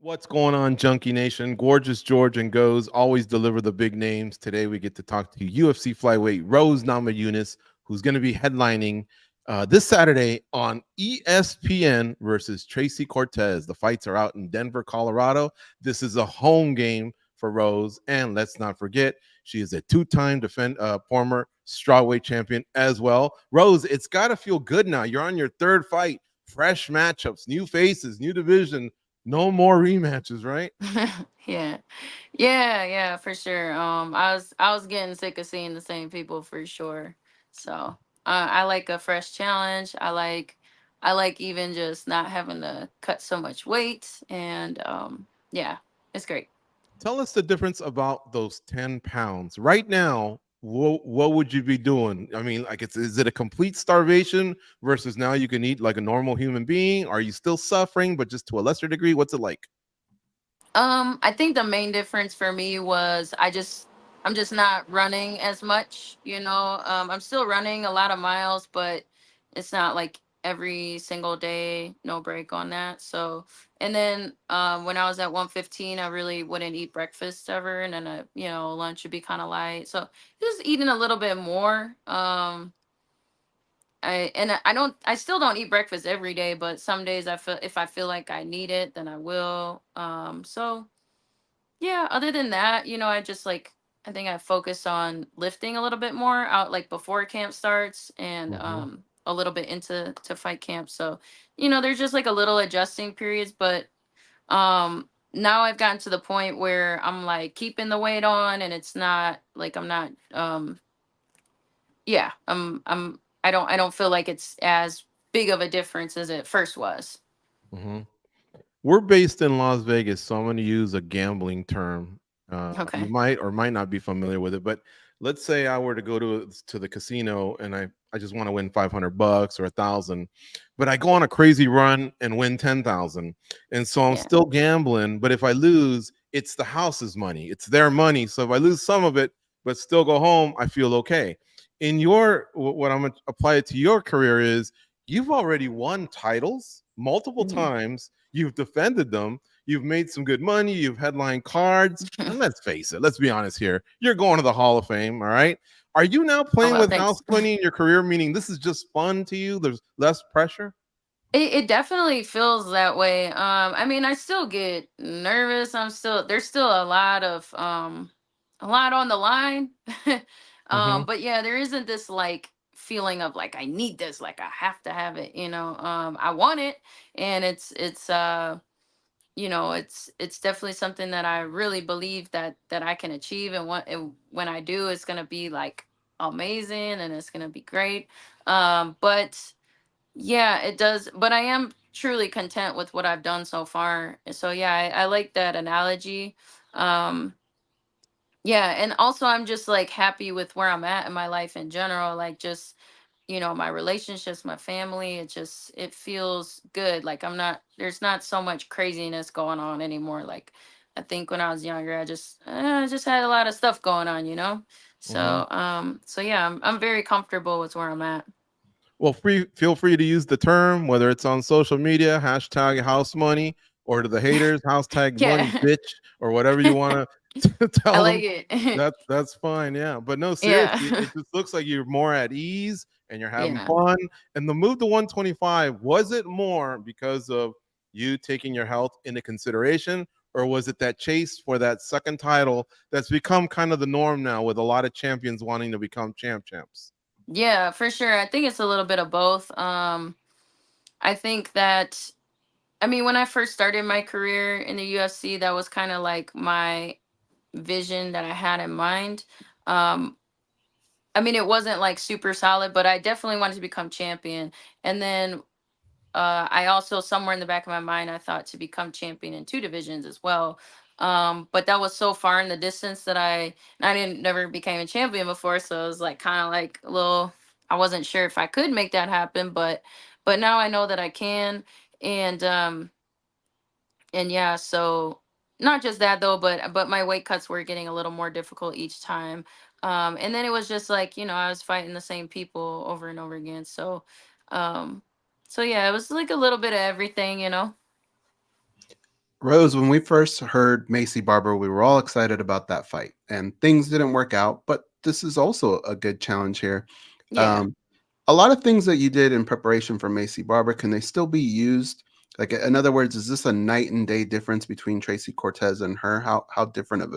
What's going on, Junkie Nation? Gorgeous George and Goes always deliver the big names. Today we get to talk to UFC flyweight Rose Namajunas, who's going to be headlining this Saturday on ESPN versus Tracy Cortez. The fights are out in Denver, Colorado. This is a home game for Rose, and let's not forget she is a two-time former strawweight champion as well. Rose, it's got to feel good now. You're on your third fight, fresh matchups, new faces, new division. No more rematches, right? Yeah. Yeah, for sure. I was getting sick of seeing the same people for sure. So I like a fresh challenge. I like even just not having to cut so much weight, and yeah, it's great. Tell us the difference about those 10 pounds. Right now, what would you be doing? I mean, like, is it a complete starvation versus now you can eat like a normal human being? Are you still suffering, but just to a lesser degree? What's it like? I think the main difference for me was I'm just not running as much, you know. I'm still running a lot of miles, but it's not like every single day, no break on that. So, and then when I was at 115, I really wouldn't eat breakfast ever, and then lunch would be kind of light. So just eating a little bit more. I still don't eat breakfast every day, but some days I feel if I feel like I need it, then I will. So yeah, other than that, I just like I think I focus on lifting a little bit more out like before camp starts and Hmm. a little bit into to fight camp. So, there's just like a little adjusting periods, but now I've gotten to the point where I'm like keeping the weight on and it's not like I'm not yeah, I don't feel like it's as big of a difference as it first was. Hmm. We're based in Las Vegas, so I'm going to use a gambling term. You Okay. might or might not be familiar with it, but let's say I were to go to the casino and I just want to win 500 bucks or 1,000, but I go on a crazy run and win 10,000, and so I'm Yeah. still gambling. But if I lose, it's the house's money, it's their money. So if I lose some of it, but still go home, I feel okay. In what I'm going to apply it to your career is you've already won titles multiple Mhm. times. You've defended them. You've made some good money. You've headlined cards. And let's face it, let's be honest here. You're going to the Hall of Fame, all right? Are you now Oh playing well, with house thanks. money in your career, meaning this is just fun to you? There's less pressure? It definitely feels that way. I mean, I still get nervous. There's still a lot on the line. Mm-hmm. But yeah, there isn't this like feeling of like I need this, like I have to have it, I want it, and it's definitely something that I really believe that I can achieve, and when I do, it's going to be like amazing and it's going to be great. But yeah, it does. But I am truly content with what I've done so far. So yeah, I like that analogy. Um, yeah, and also I'm just like happy with where I'm at in my life in general. Like just my relationships, my family. It feels good. Like there's not so much craziness going on anymore. Like I think when I was younger, I just had a lot of stuff going on. Mm-hmm. So yeah, I'm very comfortable with where I'm at. Well, feel free to use the term, whether it's on social media, hashtag house money, or to the haters, hashtag money Yeah, bitch, or whatever you want to I tell like them. it. That's fine. Yeah. But no, Yeah. seriously, it just looks like you're more at ease and you're having Yeah. fun. And the move to 125, was it more because of you taking your health into consideration? Or was it that chase for that second title that's become kind of the norm now with a lot of champions wanting to become champs? Yeah, for sure. I think it's a little bit of both. I think that I mean when I first started my career in the UFC, that was kind of like my vision that I had in mind. Um I mean it wasn't like super solid, but I definitely wanted to become champion. And then I also somewhere in the back of my mind I thought to become champion in two divisions as well. But that was so far in the distance that I didn't never became a champion before, so it was like kind of like a little. I wasn't sure if I could make that happen, but now I know that I can, and yeah, so not just that though, but my weight cuts were getting a little more difficult each time. And then it was just like I was fighting the same people over and over again, um so yeah, it was like a little bit of everything. Rose, when we first heard Macy Barber, we were all excited about that fight, and things didn't work out. But this is also a good challenge here. Yeah. Um, a lot of things that you did in preparation for Macy Barber, can they still be used? Like, in other words, is this a night and day difference between Tracy Cortez and her? How different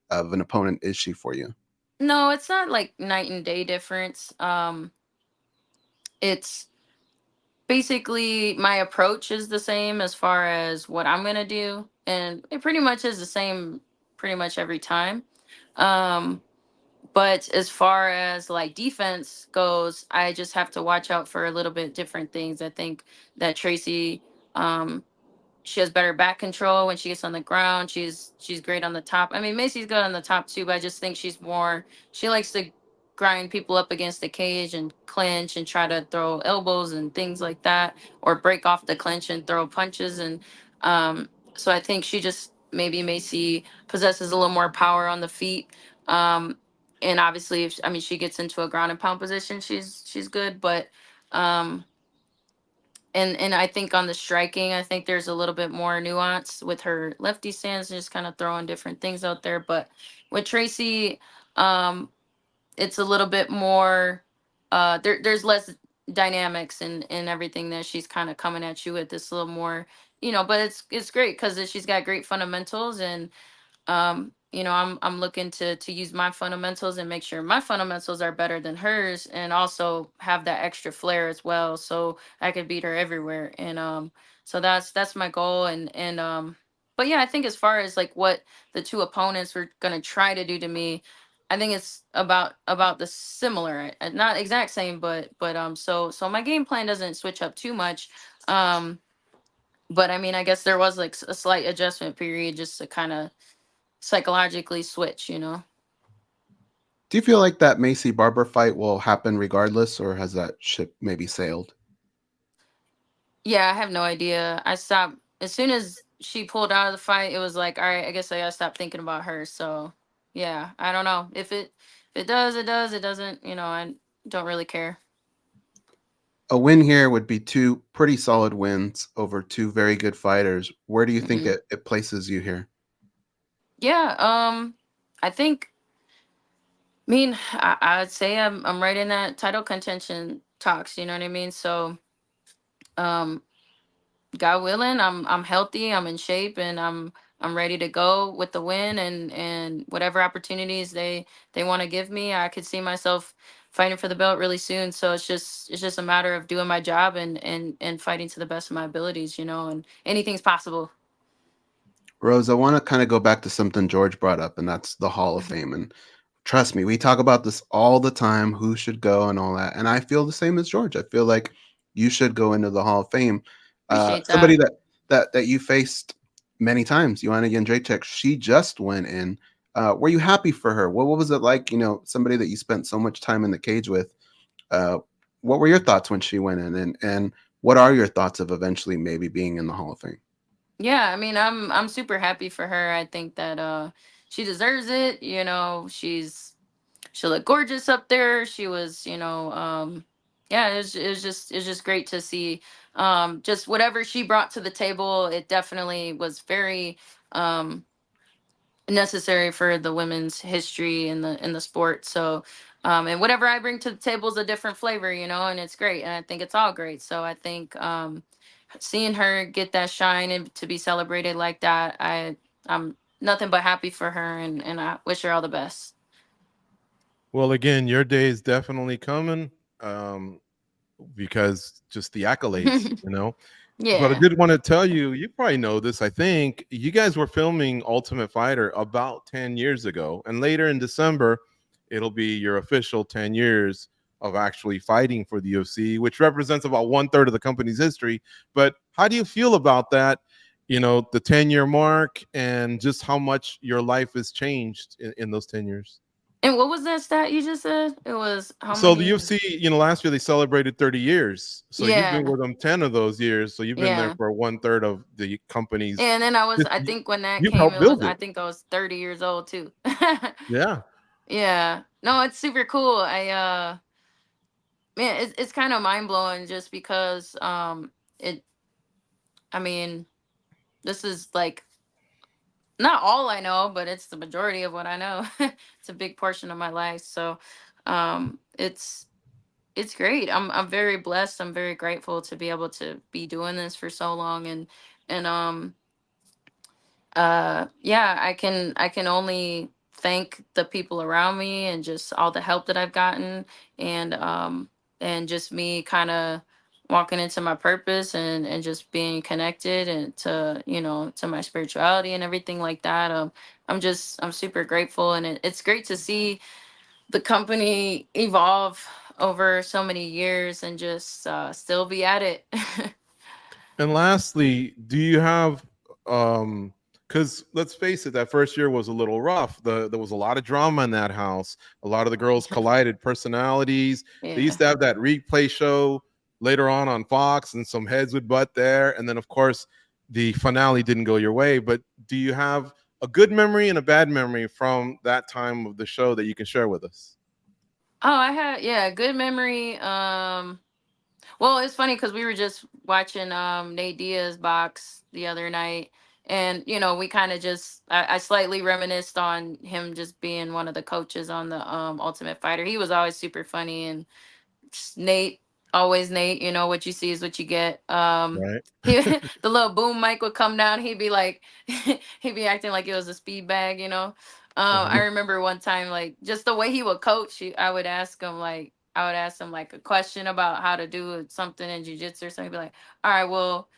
of an opponent is she for you? No, it's not like night and day difference. It's basically my approach is the same as far as what I'm gonna do, and it pretty much is the same pretty much every time. Um, but as far as like defense goes, I just have to watch out for a little bit different things. I think that Tracy, um, she has better back control when she gets on the ground. She's great on the top. I mean, Macy's good on the top too, but I just think she likes to grind people up against the cage and clinch and try to throw elbows and things like that, or break off the clinch and throw punches. And so I think she just maybe Macy possesses a little more power on the feet. And obviously, if I mean she gets into a ground and pound position, she's good, but. Um, and I think on the striking, I think there's a little bit more nuance with her lefty stance, just kind of throwing different things out there. But with Tracy, um, it's a little bit more. There's less dynamics in everything that she's kind of coming at you with. This a little more, but it's great because she's got great fundamentals, and I'm looking to use my fundamentals and make sure my fundamentals are better than hers, and also have that extra flair as well, so I could beat her everywhere. And so that's my goal. And but yeah, I think as far as like what the two opponents were gonna try to do to me, I think it's about the similar, not exact same, but so my game plan doesn't switch up too much. um but I mean, I guess there was like a slight adjustment period just to kind of psychologically switch. Do you feel like that Macy Barber fight will happen regardless, or has that ship maybe sailed? Yeah, I have no idea. I stopped as soon as she pulled out of the fight. It was like, all right, I guess I gotta stop thinking about her. So yeah, I don't know if it does, it does. It doesn't. I don't really care. A win here would be two pretty solid wins over two very good fighters. Where do you think Hmm. it places you here? Yeah. I think. I mean, I'd say I'm right in that title contention talks. You know what I mean? So um God willing, I'm healthy, I'm in shape, and I'm ready to go with the win, and whatever opportunities they want to give me, I could see myself fighting for the belt really soon. So it's just a matter of doing my job and fighting to the best of my abilities, and anything's possible. Rose, I want to kind of go back to something George brought up, and that's the Hall of Fame. And trust me, we talk about this all the time, who should go and all that. And I feel the same as George. I feel like you should go into the Hall of Fame. Appreciate Somebody that. that you faced many times, Joanna Jędrzejczyk, she just went in. Were you happy for her? What was it like? Somebody that you spent so much time in the cage with. Uh, what were your thoughts when she went in, and what are your thoughts of eventually maybe being in the Hall of Fame? Yeah, I mean, I'm super happy for her. I think that she deserves it. She looked gorgeous up there. She was, yeah, it was just great to see. Just whatever she brought to the table, it definitely was very um necessary for the women's history in the sport. So and whatever I bring to the table is a different flavor, and it's great, and I think it's all great. So I think seeing her get that shine and to be celebrated like that, I'm nothing but happy for her, and I wish her all the best. Well, again, your day is definitely coming, um, because just the accolades, you know. But I Yeah. did want to tell you, you probably know this. I think you guys were filming Ultimate Fighter about 10 years ago. And later in December, it'll be your official 10 years of actually fighting for the UFC, which represents about one third of the company's history. But how do you feel about that? The 10-year mark and just how much your life has changed in those 10 years. And what was that stat you just said? It was how So the many? UFC, last year they celebrated 30 years. So you've been Yeah. with them 10 of those years. So you've been there Yeah. for one third of the company's. And then I think when that You've came, helped build I it. think I was 30 years old too. Yeah. Yeah. No, it's super cool. Man, it's kind of mind blowing just because it I mean, this is like not all I know, but it's the majority of what I know. It's a big portion of my life. So it's great. I'm very blessed. I'm very grateful to be able to be doing this for so long, and yeah, I can only thank the people around me and just all the help that I've gotten, and just me kind of walking into my purpose, and just being connected and to, to my spirituality and everything like that. I'm super grateful, and it's great to see the company evolve over so many years and just still be at it. And lastly, do you have because let's face it, that first year was a little rough. There was a lot of drama in that house. A lot of the girls collided personalities. They Yeah. used to have that replay show later on Fox, and some heads would butt there. And then, of course, the finale didn't go your way. But do you have a good memory and a bad memory from that time of the show that you can share with us? Oh, I had, yeah, good memory. Well, it's funny because we were just watching Nate Diaz box the other night, and we kind of just I slightly reminisced on him just being one of the coaches on the Ultimate Fighter. He was always super funny, and Nate, always Nate, what you see is what you get. Right. He the little boom mic would come down, he'd be like he'd be acting like it was a speed bag, I Uh-huh. remember one time, like, just the way he would coach, I would ask him like a question about how to do something in jiu-jitsu or something. He'd be like, all right, well,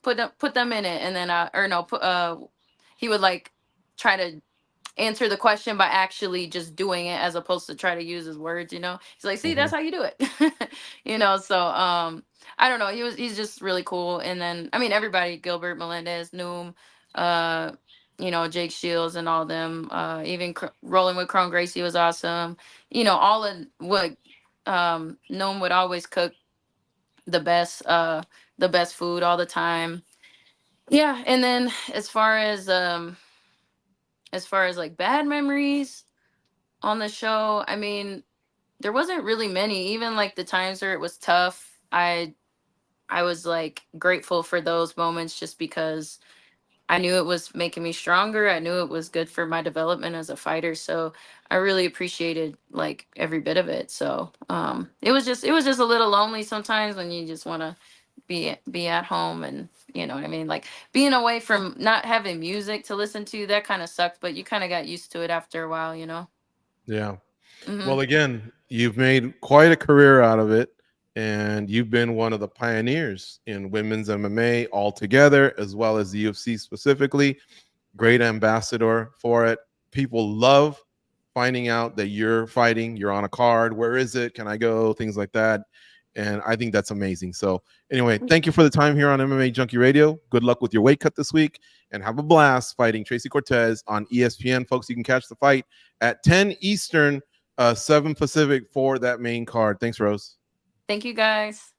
put them in it, and then or no, he would like try to answer the question by actually just doing it, as opposed to try to use his words. He's like, see, that's Mhm. how you do it. So I don't know, he's just really cool. And then, I mean, everybody, Gilbert Melendez, Noom, uh Jake Shields and all them, even rolling with Chrome Gracie was awesome. All of what Noom would always cook the best food all the time. Yeah. And then as far as like bad memories on the show, I mean, there wasn't really many. Even like the times where it was tough, I was like grateful for those moments, just because I knew it was making me stronger. I knew it was good for my development as a fighter. So I really appreciated like every bit of it. So it was just a little lonely sometimes when you just want to be at home, and you know what I mean? Like, being away from not having music to listen to, that kind of sucked, but you kind of got used to it after a while. Yeah. Hmm. Well, again, you've made quite a career out of it, and you've been one of the pioneers in women's MMA altogether, as well as the UFC specifically. Great ambassador for it. People love finding out that you're fighting, you're on a card. Where is it? Can I go? Things like that. And I think that's amazing. So, anyway, thank you for the time here on MMA Junkie Radio. Good luck with your weight cut this week, and have a blast fighting Tracy Cortez on ESPN. Folks, you can catch the fight at 10 Eastern, 7 Pacific for that main card. Thanks, Rose. Thank you, guys.